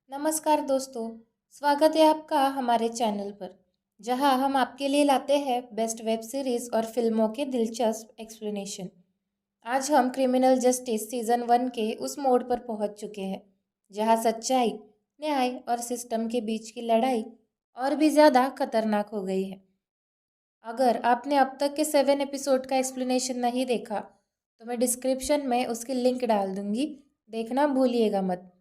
नमस्कार दोस्तों, स्वागत है आपका हमारे चैनल पर, जहां हम आपके लिए लाते हैं बेस्ट वेब सीरीज़ और फिल्मों के दिलचस्प एक्सप्लेनेशन। आज हम क्रिमिनल जस्टिस सीज़न 1 के उस मोड़ पर पहुंच चुके हैं, जहां सच्चाई, न्याय और सिस्टम के बीच की लड़ाई और भी ज़्यादा खतरनाक हो गई है। अगर आपने अब तक के 7 एपिसोड का एक्सप्लेनेशन नहीं देखा, तो मैं डिस्क्रिप्शन में उसकी लिंक डाल दूंगी, देखना भूलिएगा मत।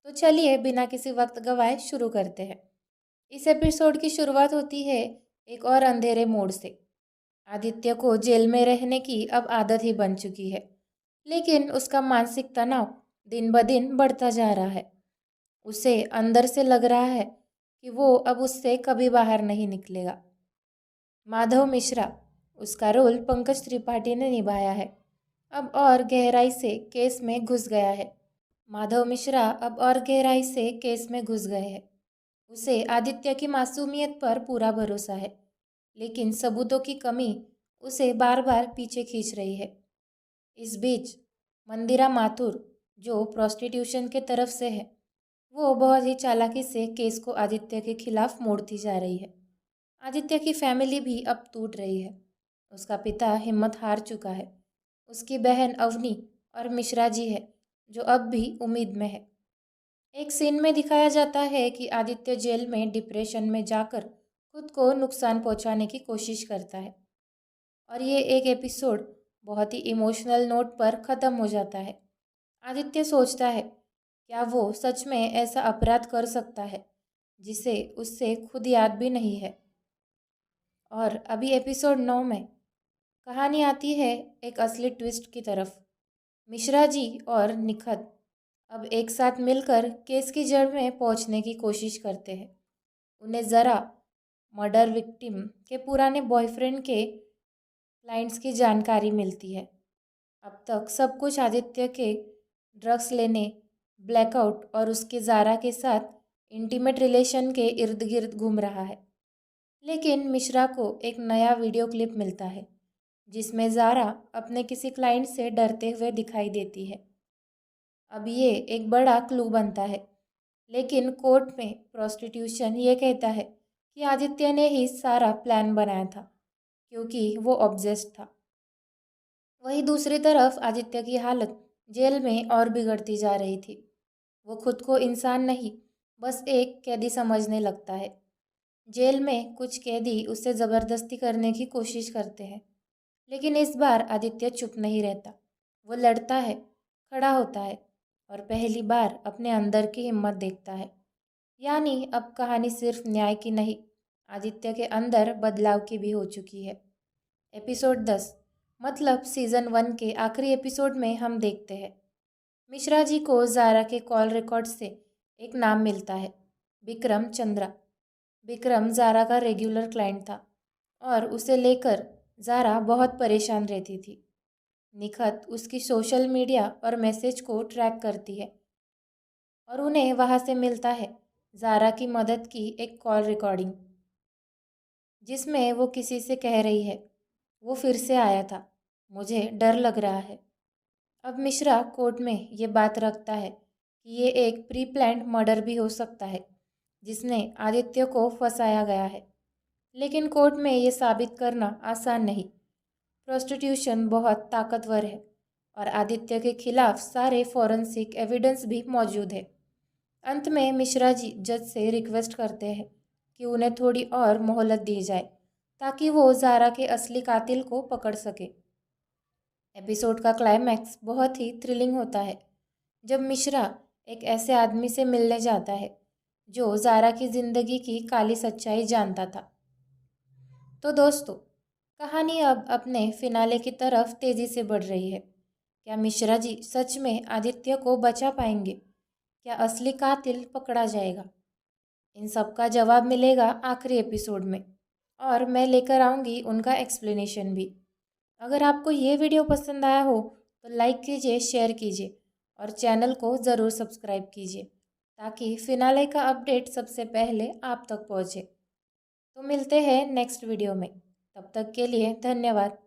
तो चलिए बिना किसी वक्त गवाए शुरू करते हैं। इस एपिसोड की शुरुआत होती है एक और अंधेरे मोड़ से। आदित्य को जेल में रहने की अब आदत ही बन चुकी है, लेकिन उसका मानसिक तनाव दिन ब दिन बढ़ता जा रहा है। उसे अंदर से लग रहा है कि वो अब उससे कभी बाहर नहीं निकलेगा। माधव मिश्रा, उसका रोल पंकज त्रिपाठी ने निभाया है, अब और गहराई से केस में घुस गया है। माधव मिश्रा अब और गहराई से केस में घुस गए हैं। उसे आदित्य की मासूमियत पर पूरा भरोसा है, लेकिन सबूतों की कमी उसे बार बार पीछे खींच रही है। इस बीच मंदिरा माथुर, जो प्रोस्टिट्यूशन के तरफ से है, वो बहुत ही चालाकी से केस को आदित्य के खिलाफ मोड़ती जा रही है। आदित्य की फैमिली भी अब टूट रही है। उसका पिता हिम्मत हार चुका है। उसकी बहन अवनी और मिश्रा जी है, जो अब भी उम्मीद में है। एक सीन में दिखाया जाता है कि आदित्य जेल में डिप्रेशन में जाकर खुद को नुकसान पहुंचाने की कोशिश करता है, और ये एक एपिसोड बहुत ही इमोशनल नोट पर ख़त्म हो जाता है। आदित्य सोचता है, क्या वो सच में ऐसा अपराध कर सकता है जिसे उससे खुद याद भी नहीं है। और अभी एपिसोड 9 में कहानी आती है एक असली ट्विस्ट की तरफ। मिश्रा जी और निखत अब एक साथ मिलकर केस की जड़ में पहुंचने की कोशिश करते हैं। उन्हें ज़रा मर्डर विक्टिम के पुराने बॉयफ्रेंड के क्लाइंट्स की जानकारी मिलती है। अब तक सब कुछ आदित्य के ड्रग्स लेने, ब्लैकआउट और उसके ज़ारा के साथ इंटीमेट रिलेशन के इर्द गिर्द घूम रहा है। लेकिन मिश्रा को एक नया वीडियो क्लिप मिलता है, जिसमें ज़ारा अपने किसी क्लाइंट से डरते हुए दिखाई देती है। अब ये एक बड़ा क्लू बनता है, लेकिन कोर्ट में प्रोस्टिट्यूशन ये कहता है कि आदित्य ने ही सारा प्लान बनाया था, क्योंकि वो ऑब्सेस्ड था। वहीं दूसरी तरफ आदित्य की हालत जेल में और बिगड़ती जा रही थी। वो खुद को इंसान नहीं, बस एक कैदी समझने लगता है। जेल में कुछ कैदी उससे ज़बरदस्ती करने की कोशिश करते हैं, लेकिन इस बार आदित्य चुप नहीं रहता। वो लड़ता है, खड़ा होता है और पहली बार अपने अंदर की हिम्मत देखता है। यानी अब कहानी सिर्फ न्याय की नहीं, आदित्य के अंदर बदलाव की भी हो चुकी है। एपिसोड 10 मतलब सीज़न 1 के आखिरी एपिसोड में हम देखते हैं मिश्रा जी को ज़ारा के कॉल रिकॉर्ड से एक नाम मिलता है, विक्रम चंद्रा। विक्रम ज़ारा का रेगुलर क्लाइंट था और उसे लेकर ज़ारा बहुत परेशान रहती थी। निखत उसकी सोशल मीडिया और मैसेज को ट्रैक करती है और उन्हें वहाँ से मिलता है ज़ारा की मदद की एक कॉल रिकॉर्डिंग, जिसमें वो किसी से कह रही है, वो फिर से आया था, मुझे डर लग रहा है। अब मिश्रा कोर्ट में ये बात रखता है कि ये एक प्री प्लान्ड मर्डर भी हो सकता है, जिसने आदित्य को फंसाया गया है। लेकिन कोर्ट में ये साबित करना आसान नहीं। प्रोस्टिट्यूशन बहुत ताकतवर है और आदित्य के खिलाफ सारे फॉरेंसिक एविडेंस भी मौजूद है। अंत में मिश्रा जी जज से रिक्वेस्ट करते हैं कि उन्हें थोड़ी और मोहलत दी जाए, ताकि वो ज़ारा के असली कातिल को पकड़ सके। एपिसोड का क्लाइमैक्स बहुत ही थ्रिलिंग होता है, जब मिश्रा एक ऐसे आदमी से मिलने जाता है जो ज़ारा की ज़िंदगी की काली सच्चाई जानता था। तो दोस्तों, कहानी अब अपने फिनाले की तरफ तेज़ी से बढ़ रही है। क्या मिश्रा जी सच में आदित्य को बचा पाएंगे? क्या असली कातिल पकड़ा जाएगा? इन सब का जवाब मिलेगा आखिरी एपिसोड में, और मैं लेकर आऊँगी उनका एक्सप्लेनेशन भी। अगर आपको ये वीडियो पसंद आया हो तो लाइक कीजिए, शेयर कीजिए और चैनल को ज़रूर सब्सक्राइब कीजिए, ताकि फिनाले का अपडेट सबसे पहले आप तक पहुँचे। तो मिलते हैं नेक्स्ट वीडियो में, तब तक के लिए धन्यवाद।